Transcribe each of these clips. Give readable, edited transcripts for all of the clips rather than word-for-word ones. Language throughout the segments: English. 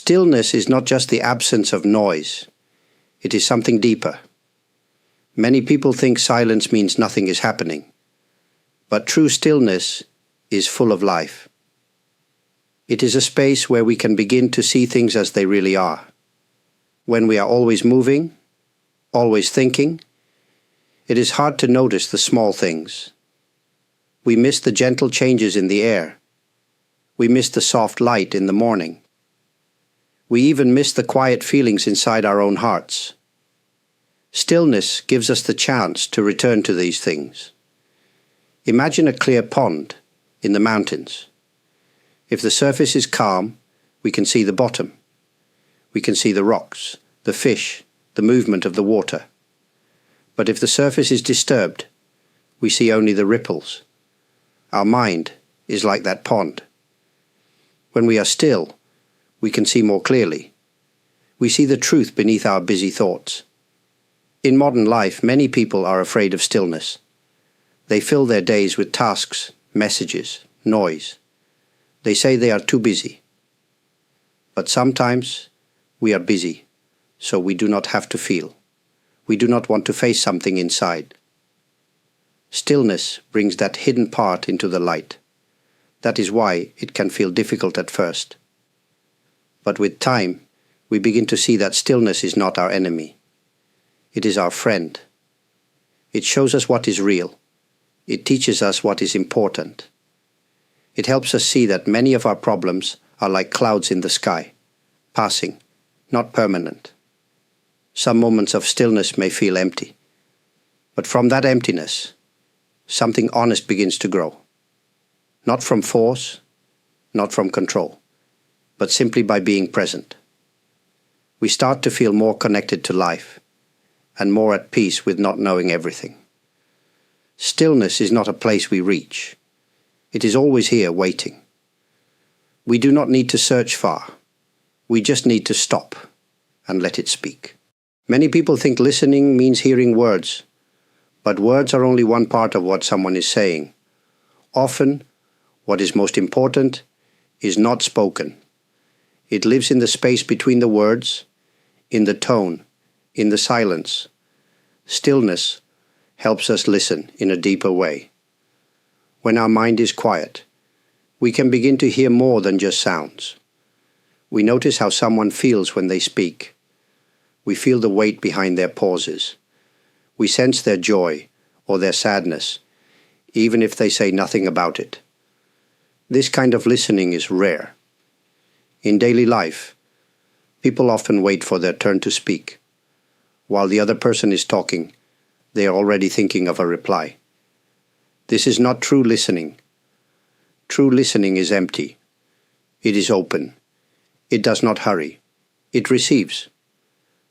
Stillness is not just the absence of noise. It is something deeper. Many people think silence means nothing is happening. But true stillness is full of life. It is a space where we can begin to see things as they really are. When we are always moving, always thinking, it is hard to notice the small things. We miss the gentle changes in the air. We miss the soft light in the morning. We even miss the quiet feelings inside our own hearts. Stillness gives us the chance to return to these things. Imagine a clear pond in the mountains. If the surface is calm, we can see the bottom. We can see the rocks, the fish, the movement of the water. But if the surface is disturbed, we see only the ripples. Our mind is like that pond. When we are still, we can see more clearly. We see the truth beneath our busy thoughts. In modern life, many people are afraid of stillness. They fill their days with tasks, messages, noise. They say they are too busy. But sometimes we are busy, so we do not have to feel. We do not want to face something inside. Stillness brings that hidden part into the light. That is why it can feel difficult at first. But with time, we begin to see that stillness is not our enemy. It is our friend. It shows us what is real. It teaches us what is important. It helps us see that many of our problems are like clouds in the sky, passing, not permanent. Some moments of stillness may feel empty, but from that emptiness, something honest begins to grow. Not from force, not from control, but simply by being present. We start to feel more connected to life and more at peace with not knowing everything. Stillness is not a place we reach. It is always here waiting. We do not need to search far. We just need to stop and let it speak. Many people think listening means hearing words, but words are only one part of what someone is saying. Often, what is most important is not spoken. It lives in the space between the words, in the tone, in the silence. Stillness helps us listen in a deeper way. When our mind is quiet, we can begin to hear more than just sounds. We notice how someone feels when they speak. We feel the weight behind their pauses. We sense their joy or their sadness, even if they say nothing about it. This kind of listening is rare. In daily life, people often wait for their turn to speak. While the other person is talking, they are already thinking of a reply. This is not true listening. True listening is empty. It is open. It does not hurry. It receives.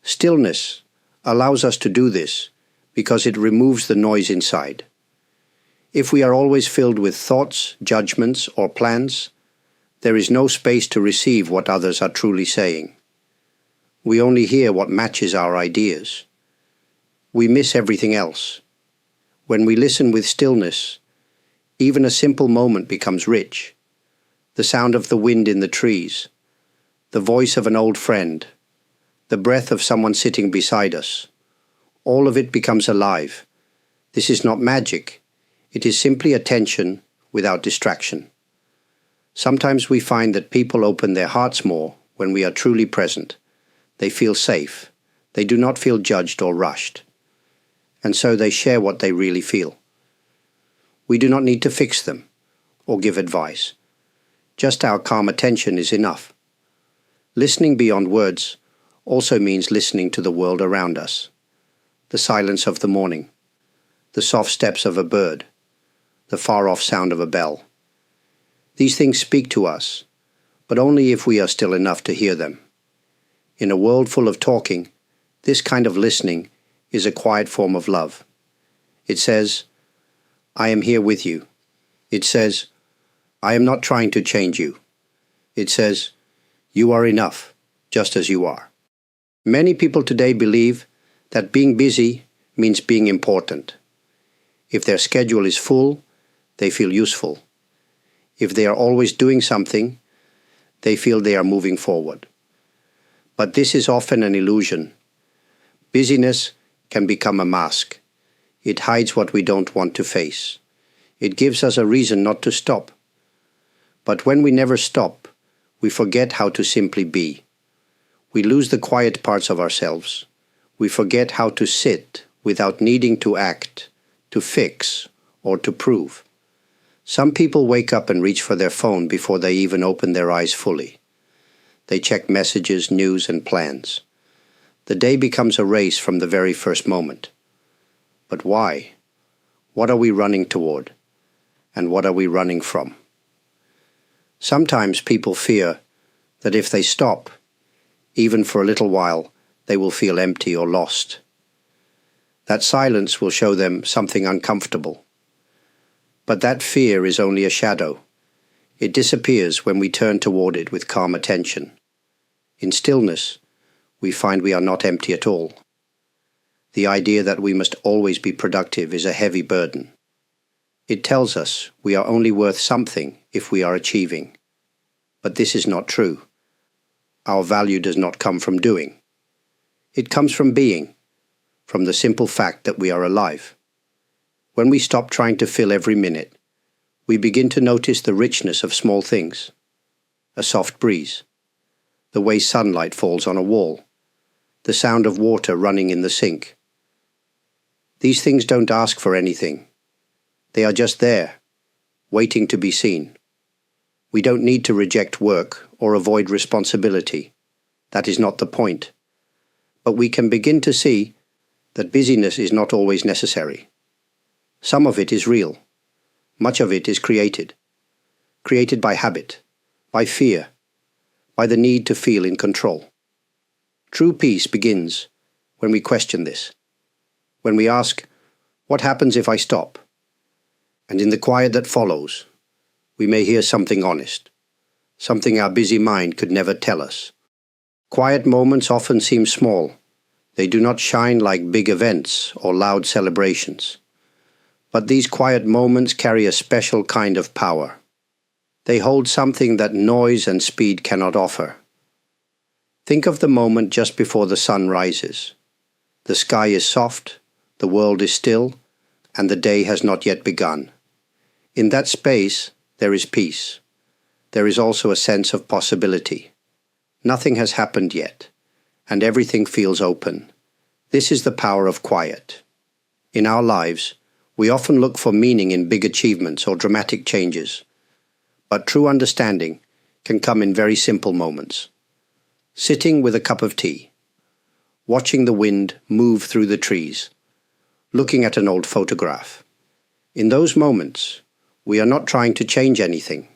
Stillness allows us to do this because it removes the noise inside. If we are always filled with thoughts, judgments, or plans, there is no space to receive what others are truly saying. We only hear what matches our ideas. We miss everything else. When we listen with stillness, even a simple moment becomes rich. The sound of the wind in the trees, the voice of an old friend, the breath of someone sitting beside us. All of it becomes alive. This is not magic. It is simply attention without distraction. Sometimes we find that people open their hearts more when we are truly present. They feel safe. They do not feel judged or rushed. And so they share what they really feel. We do not need to fix them or give advice. Just our calm attention is enough. Listening beyond words also means listening to the world around us. The silence of the morning, the soft steps of a bird, the far-off sound of a bell. These things speak to us, but only if we are still enough to hear them. In a world full of talking, this kind of listening is a quiet form of love. It says, I am here with you. It says, I am not trying to change you. It says, you are enough, just as you are. Many people today believe that being busy means being important. If their schedule is full, they feel useful. If they are always doing something, they feel they are moving forward. But this is often an illusion. Busyness can become a mask. It hides what we don't want to face. It gives us a reason not to stop. But when we never stop, we forget how to simply be. We lose the quiet parts of ourselves. We forget how to sit without needing to act, to fix, or to prove. Some people wake up and reach for their phone before they even open their eyes fully. They check messages, news, and plans. The day becomes a race from the very first moment. But why? What are we running toward? And what are we running from? Sometimes people fear that if they stop, even for a little while, they will feel empty or lost. That silence will show them something uncomfortable. But that fear is only a shadow. It disappears when we turn toward it with calm attention. In stillness, we find we are not empty at all. The idea that we must always be productive is a heavy burden. It tells us we are only worth something if we are achieving. But this is not true. Our value does not come from doing. It comes from being, from the simple fact that we are alive. When we stop trying to fill every minute, we begin to notice the richness of small things. A soft breeze, the way sunlight falls on a wall, the sound of water running in the sink. These things don't ask for anything. They are just there, waiting to be seen. We don't need to reject work or avoid responsibility. That is not the point. But we can begin to see that busyness is not always necessary. Some of it is real. Much of it is created by habit, by fear, by the need to feel in control. True peace begins when we question this, when we ask, what happens if I stop? And in the quiet that follows, we may hear something honest, something our busy mind could never tell us. Quiet moments often seem small. They do not shine like big events or loud celebrations. But these quiet moments carry a special kind of power. They hold something that noise and speed cannot offer. Think of the moment just before the sun rises. The sky is soft, the world is still, and the day has not yet begun. In that space, there is peace. There is also a sense of possibility. Nothing has happened yet, and everything feels open. This is the power of quiet. In our lives, we often look for meaning in big achievements or dramatic changes. But true understanding can come in very simple moments. Sitting with a cup of tea, watching the wind move through the trees, looking at an old photograph. In those moments, we are not trying to change anything.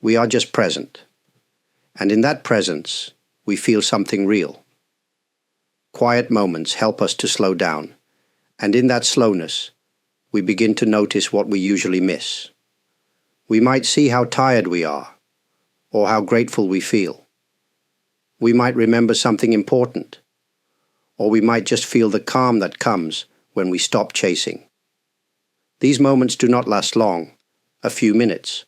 We are just present. And in that presence, we feel something real. Quiet moments help us to slow down, and in that slowness, we begin to notice what we usually miss. We might see how tired we are, or how grateful we feel. We might remember something important, or we might just feel the calm that comes when we stop chasing. These moments do not last long, a few minutes,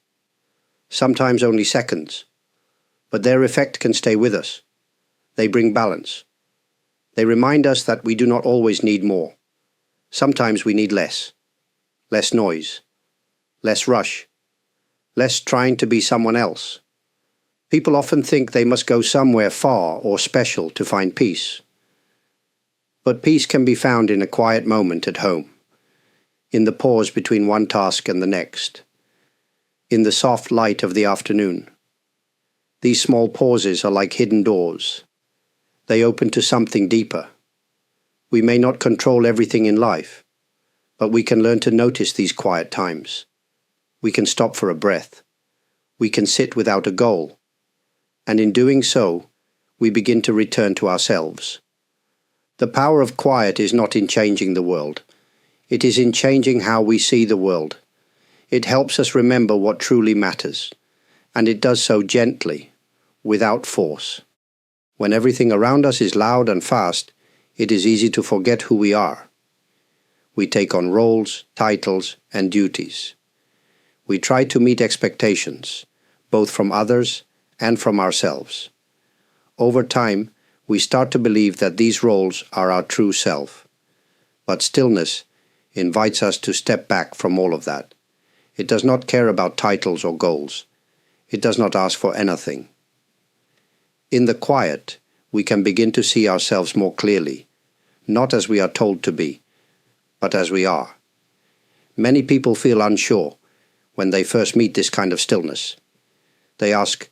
sometimes only seconds, but their effect can stay with us. They bring balance. They remind us that we do not always need more. Sometimes we need less noise, less rush, less trying to be someone else. People often think they must go somewhere far or special to find peace. But peace can be found in a quiet moment at home, in the pause between one task and the next, in the soft light of the afternoon. These small pauses are like hidden doors. They open to something deeper. We may not control everything in life, but we can learn to notice these quiet times. We can stop for a breath. We can sit without a goal. And in doing so, we begin to return to ourselves. The power of quiet is not in changing the world. It is in changing how we see the world. It helps us remember what truly matters, and it does so gently, without force. When everything around us is loud and fast, it is easy to forget who we are. We take on roles, titles, and duties. We try to meet expectations, both from others and from ourselves. Over time, we start to believe that these roles are our true self. But stillness invites us to step back from all of that. It does not care about titles or goals. It does not ask for anything. In the quiet, we can begin to see ourselves more clearly, not as we are told to be, but as we are. Many people feel unsure when they first meet this kind of stillness. They ask,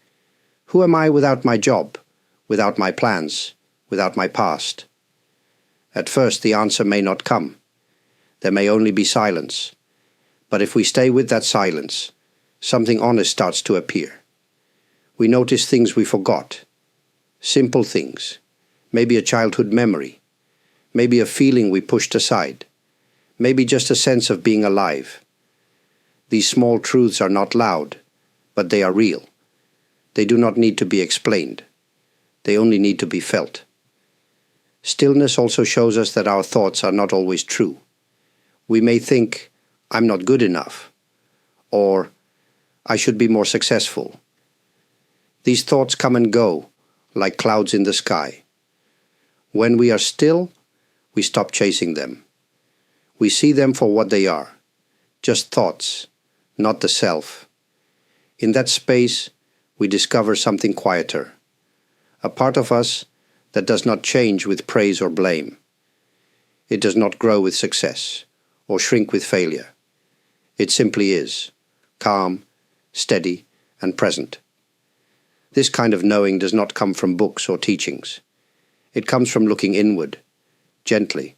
"Who am I without my job, without my plans, without my past?" At first, the answer may not come. There may only be silence. But if we stay with that silence, something honest starts to appear. We notice things we forgot. Simple things. Maybe a childhood memory. Maybe a feeling we pushed aside. Maybe just a sense of being alive. These small truths are not loud, but they are real. They do not need to be explained. They only need to be felt. Stillness also shows us that our thoughts are not always true. We may think, "I'm not good enough," or "I should be more successful." These thoughts come and go, like clouds in the sky. When we are still, we stop chasing them. We see them for what they are, just thoughts, not the self. In that space, we discover something quieter, a part of us that does not change with praise or blame. It does not grow with success or shrink with failure. It simply is, calm, steady, and present. This kind of knowing does not come from books or teachings. It comes from looking inward, gently,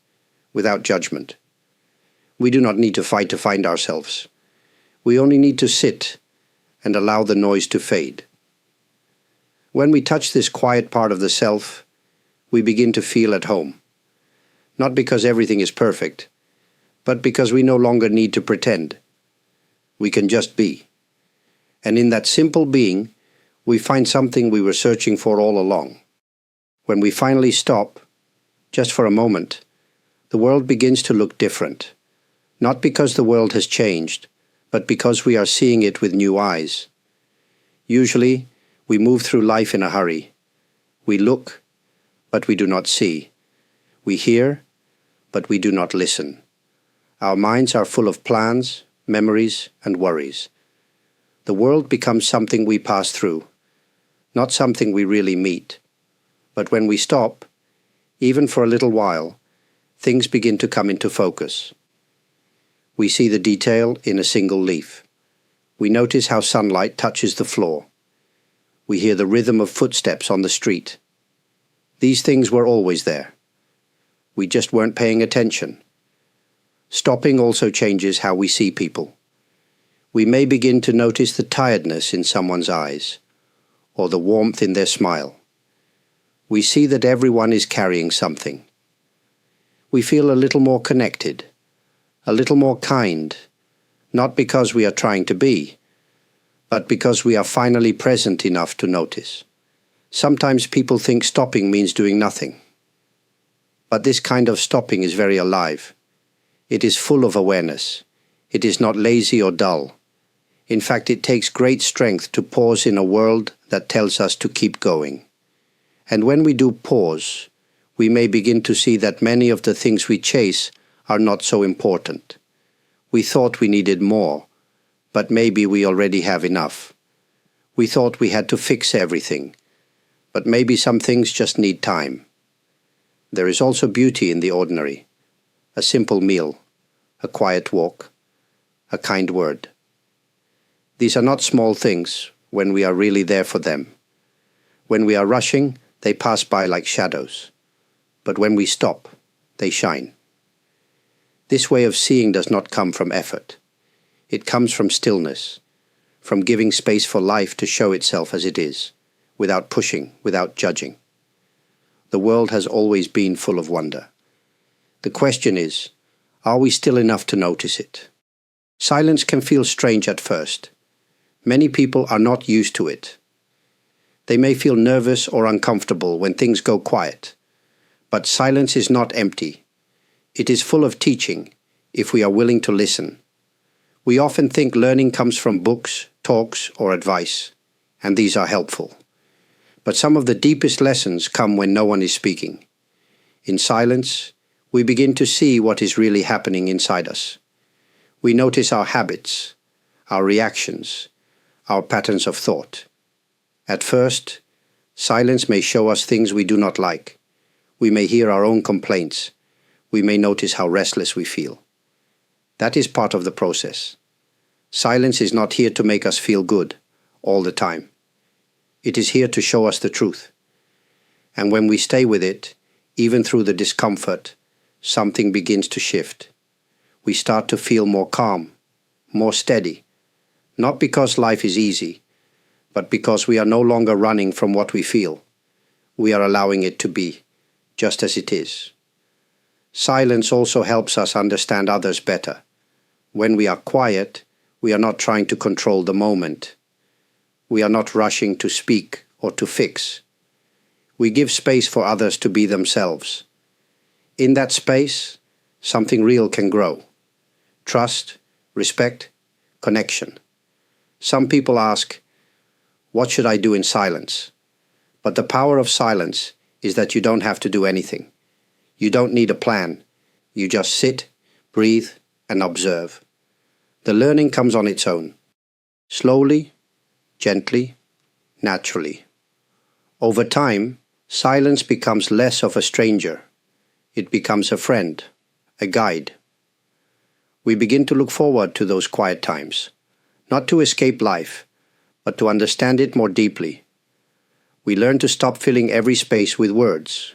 without judgment. We do not need to fight to find ourselves. We only need to sit and allow the noise to fade. When we touch this quiet part of the self, we begin to feel at home. Not because everything is perfect, but because we no longer need to pretend. We can just be. And in that simple being, we find something we were searching for all along. When we finally stop, just for a moment, the world begins to look different. Not because the world has changed, but because we are seeing it with new eyes. Usually, we move through life in a hurry. We look, but we do not see. We hear, but we do not listen. Our minds are full of plans, memories, and worries. The world becomes something we pass through, not something we really meet. But when we stop, even for a little while, things begin to come into focus. We see the detail in a single leaf. We notice how sunlight touches the floor. We hear the rhythm of footsteps on the street. These things were always there. We just weren't paying attention. Stopping also changes how we see people. We may begin to notice the tiredness in someone's eyes, or the warmth in their smile. We see that everyone is carrying something. We feel a little more connected, a little more kind, not because we are trying to be, but because we are finally present enough to notice. Sometimes people think stopping means doing nothing. But this kind of stopping is very alive. It is full of awareness. It is not lazy or dull. In fact, it takes great strength to pause in a world that tells us to keep going. And when we do pause, we may begin to see that many of the things we chase are not so important. We thought we needed more, but maybe we already have enough. We thought we had to fix everything, but maybe some things just need time. There is also beauty in the ordinary. A simple meal, a quiet walk, a kind word. These are not small things when we are really there for them. When we are rushing, they pass by like shadows. But when we stop, they shine. This way of seeing does not come from effort. It comes from stillness, from giving space for life to show itself as it is, without pushing, without judging. The world has always been full of wonder. The question is, are we still enough to notice it? Silence can feel strange at first. Many people are not used to it. They may feel nervous or uncomfortable when things go quiet. But silence is not empty. It is full of teaching, if we are willing to listen. We often think learning comes from books, talks, or advice, and these are helpful. But some of the deepest lessons come when no one is speaking. In silence, we begin to see what is really happening inside us. We notice our habits, our reactions, our patterns of thought. At first, silence may show us things we do not like. We may hear our own complaints. We may notice how restless we feel. That is part of the process. Silence is not here to make us feel good all the time. It is here to show us the truth. And when we stay with it, even through the discomfort, something begins to shift. We start to feel more calm, more steady, not because life is easy, but because we are no longer running from what we feel. We are allowing it to be, just as it is. Silence also helps us understand others better. When we are quiet, we are not trying to control the moment. We are not rushing to speak or to fix. We give space for others to be themselves. In that space, something real can grow. Trust, respect, connection. Some people ask, what should I do in silence? But the power of silence is that you don't have to do anything. You don't need a plan. You just sit, breathe, and observe. The learning comes on its own. Slowly, gently, naturally. Over time, silence becomes less of a stranger. It becomes a friend, a guide. We begin to look forward to those quiet times, not to escape life, but to understand it more deeply. We learn to stop filling every space with words.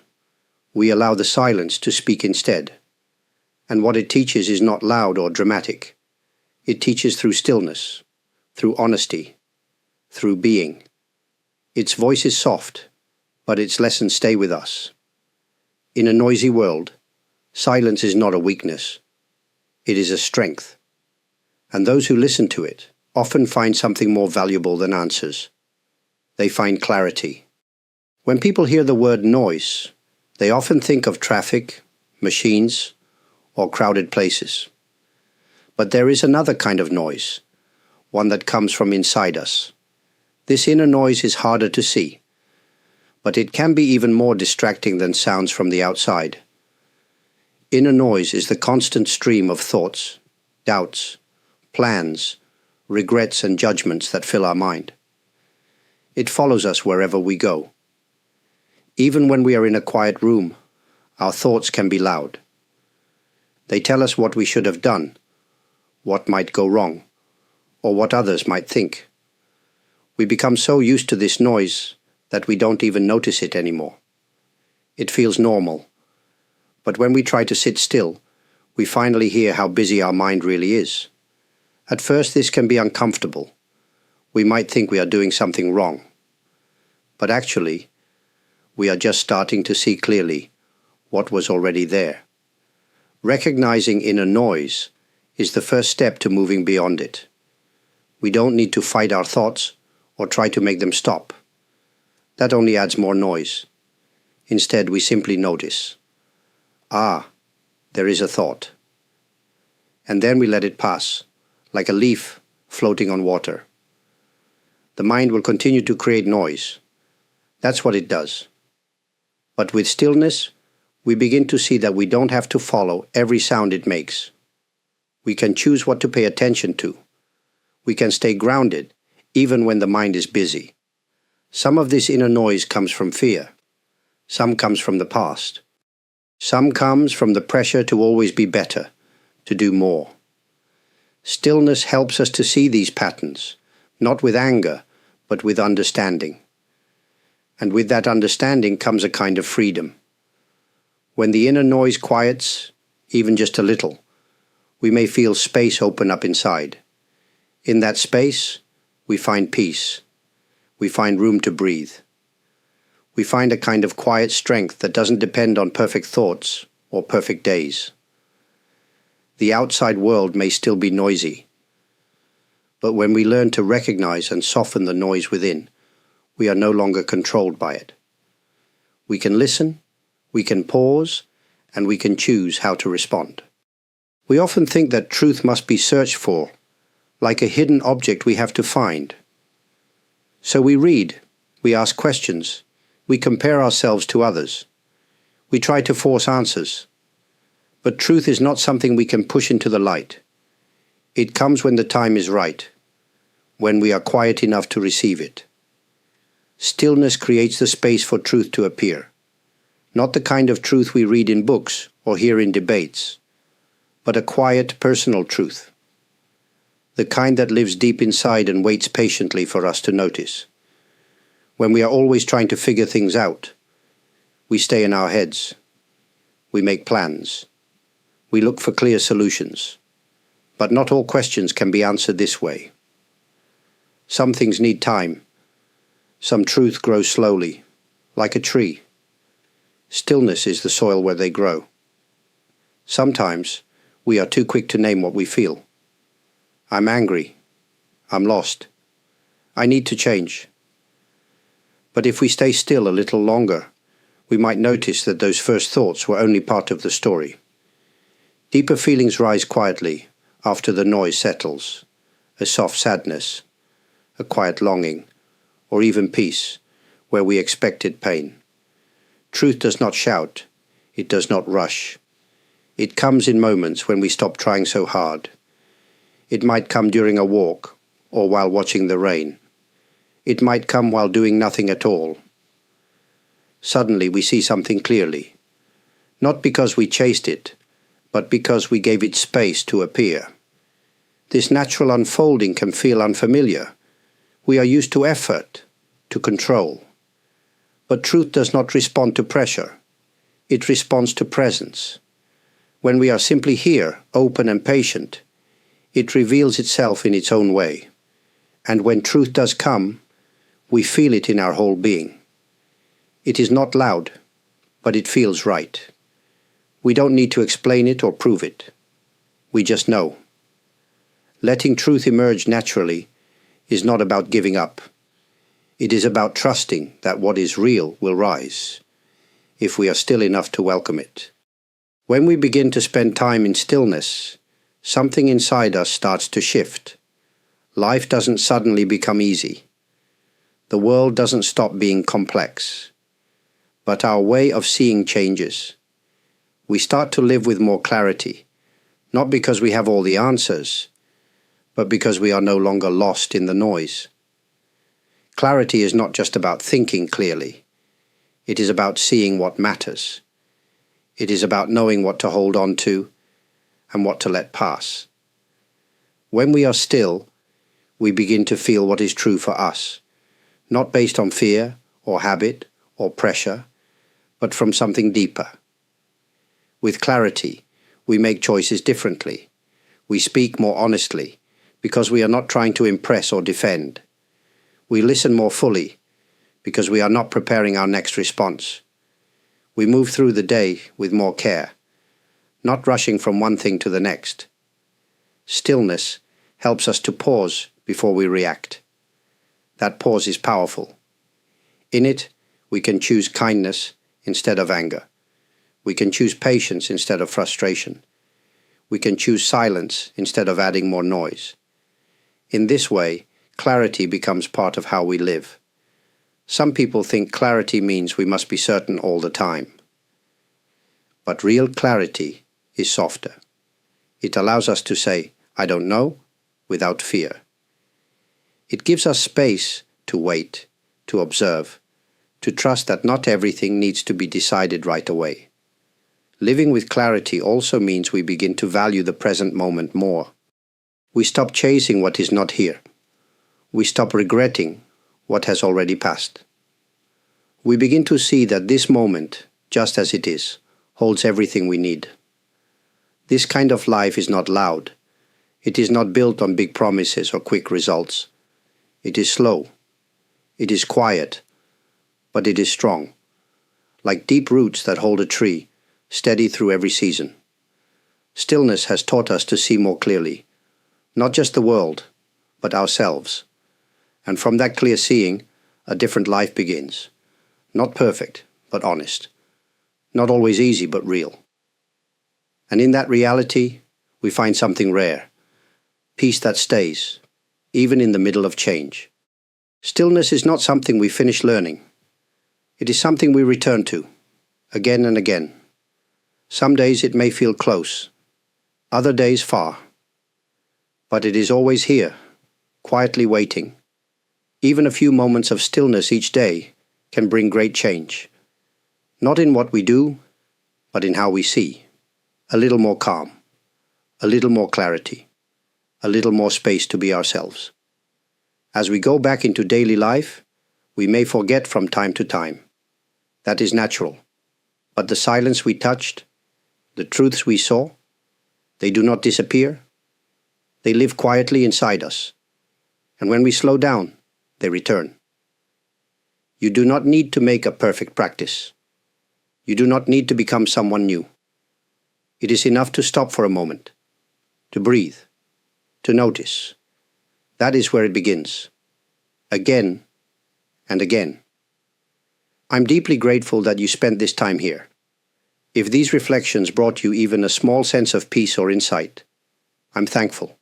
We allow the silence to speak instead. And what it teaches is not loud or dramatic. It teaches through stillness, through honesty, through being. Its voice is soft, but its lessons stay with us. In a noisy world, silence is not a weakness. It is a strength. And those who listen to it often find something more valuable than answers. They find clarity. When people hear the word noise, they often think of traffic, machines, or crowded places. But there is another kind of noise, one that comes from inside us. This inner noise is harder to see, but it can be even more distracting than sounds from the outside. Inner noise is the constant stream of thoughts, doubts, plans, regrets and judgments that fill our mind. It follows us wherever we go. Even when we are in a quiet room, our thoughts can be loud. They tell us what we should have done, what might go wrong, or what others might think. We become so used to this noise that we don't even notice it anymore. It feels normal. But when we try to sit still, we finally hear how busy our mind really is. At first, this can be uncomfortable. We might think we are doing something wrong. But actually, we are just starting to see clearly what was already there. Recognizing inner noise is the first step to moving beyond it. We don't need to fight our thoughts or try to make them stop. That only adds more noise. Instead, we simply notice. There is a thought. And then we let it pass, like a leaf floating on water. The mind will continue to create noise. That's what it does. But with stillness, we begin to see that we don't have to follow every sound it makes. We can choose what to pay attention to. We can stay grounded, even when the mind is busy. Some of this inner noise comes from fear. Some comes from the past. Some comes from the pressure to always be better, to do more. Stillness helps us to see these patterns, not with anger, but with understanding. And with that understanding comes a kind of freedom. When the inner noise quiets, even just a little, we may feel space open up inside. In that space, we find peace. We find room to breathe. We find a kind of quiet strength that doesn't depend on perfect thoughts or perfect days. The outside world may still be noisy, but when we learn to recognize and soften the noise within, we are no longer controlled by it. We can listen, we can pause, and we can choose how to respond. We often think that truth must be searched for, like a hidden object we have to find. So we read, we ask questions, We compare ourselves to others. We try to force answers. But truth is not something we can push into the light. It comes when the time is right, when we are quiet enough to receive it. Stillness creates the space for truth to appear. Not the kind of truth we read in books or hear in debates, but a quiet, personal truth. The kind that lives deep inside and waits patiently for us to notice. When we are always trying to figure things out, we stay in our heads. We make plans. We look for clear solutions. But not all questions can be answered this way. Some things need time. Some truth grows slowly, like a tree. Stillness is the soil where they grow. Sometimes we are too quick to name what we feel. I'm angry. I'm lost. I need to change. But if we stay still a little longer, we might notice that those first thoughts were only part of the story. Deeper feelings rise quietly after the noise settles, a soft sadness, a quiet longing, or even peace, where we expected pain. Truth does not shout, it does not rush. It comes in moments when we stop trying so hard. It might come during a walk, or while watching the rain. It might come while doing nothing at all. Suddenly we see something clearly, not because we chased it, but because we gave it space to appear. This natural unfolding can feel unfamiliar. We are used to effort, to control. But truth does not respond to pressure. It responds to presence. When we are simply here, open and patient, it reveals itself in its own way. And when truth does come, we feel it in our whole being. It is not loud, but it feels right. We don't need to explain it or prove it. We just know. Letting truth emerge naturally is not about giving up. It is about trusting that what is real will rise, if we are still enough to welcome it. When we begin to spend time in stillness, something inside us starts to shift. Life doesn't suddenly become easy. The world doesn't stop being complex. But our way of seeing changes. We start to live with more clarity, not because we have all the answers, but because we are no longer lost in the noise. Clarity is not just about thinking clearly. It is about seeing what matters. It is about knowing what to hold on to and what to let pass. When we are still, we begin to feel what is true for us, not based on fear or habit or pressure, but from something deeper. With clarity, we make choices differently. We speak more honestly, because we are not trying to impress or defend. We listen more fully, because we are not preparing our next response. We move through the day with more care, not rushing from one thing to the next. Stillness helps us to pause before we react. That pause is powerful. In it, we can choose kindness instead of anger. We can choose patience instead of frustration. We can choose silence instead of adding more noise. In this way, clarity becomes part of how we live. Some people think clarity means we must be certain all the time. But real clarity is softer. It allows us to say, "I don't know," without fear. It gives us space to wait, to observe, to trust that not everything needs to be decided right away. Living with clarity also means we begin to value the present moment more. We stop chasing what is not here. We stop regretting what has already passed. We begin to see that this moment, just as it is, holds everything we need. This kind of life is not loud. It is not built on big promises or quick results. It is slow. It is quiet, but it is strong, like deep roots that hold a tree, steady through every season. Stillness has taught us to see more clearly, not just the world, but ourselves. And from that clear seeing, a different life begins. Not perfect, but honest. Not always easy, but real. And in that reality, we find something rare. Peace that stays, even in the middle of change. Stillness is not something we finish learning. It is something we return to, again and again. Some days it may feel close, other days far. But it is always here, quietly waiting. Even a few moments of stillness each day can bring great change. Not in what we do, but in how we see. A little more calm, a little more clarity, a little more space to be ourselves. As we go back into daily life, we may forget from time to time. That is natural. But the silence we touched, the truths we saw, they do not disappear. They live quietly inside us. And when we slow down, they return. You do not need to make a perfect practice. You do not need to become someone new. It is enough to stop for a moment, to breathe, to notice. That is where it begins. Again and again. I'm deeply grateful that you spent this time here. If these reflections brought you even a small sense of peace or insight, I'm thankful.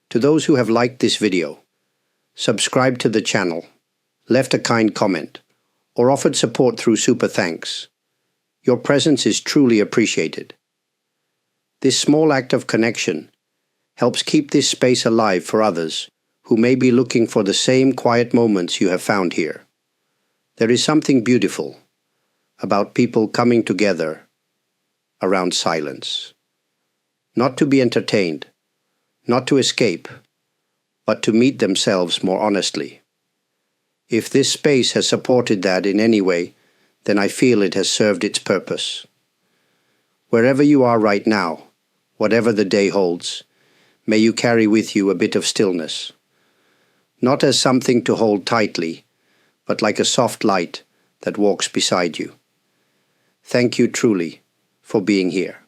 To those who have liked this video, subscribed to the channel, left a kind comment, or offered support through super thanks, your presence is truly appreciated. This small act of connection helps keep this space alive for others who may be looking for the same quiet moments you have found here. There is something beautiful about people coming together around silence. Not to be entertained, not to escape, but to meet themselves more honestly. If this space has supported that in any way, then I feel it has served its purpose. Wherever you are right now, whatever the day holds, may you carry with you a bit of stillness. Not as something to hold tightly, but like a soft light that walks beside you. Thank you truly for being here.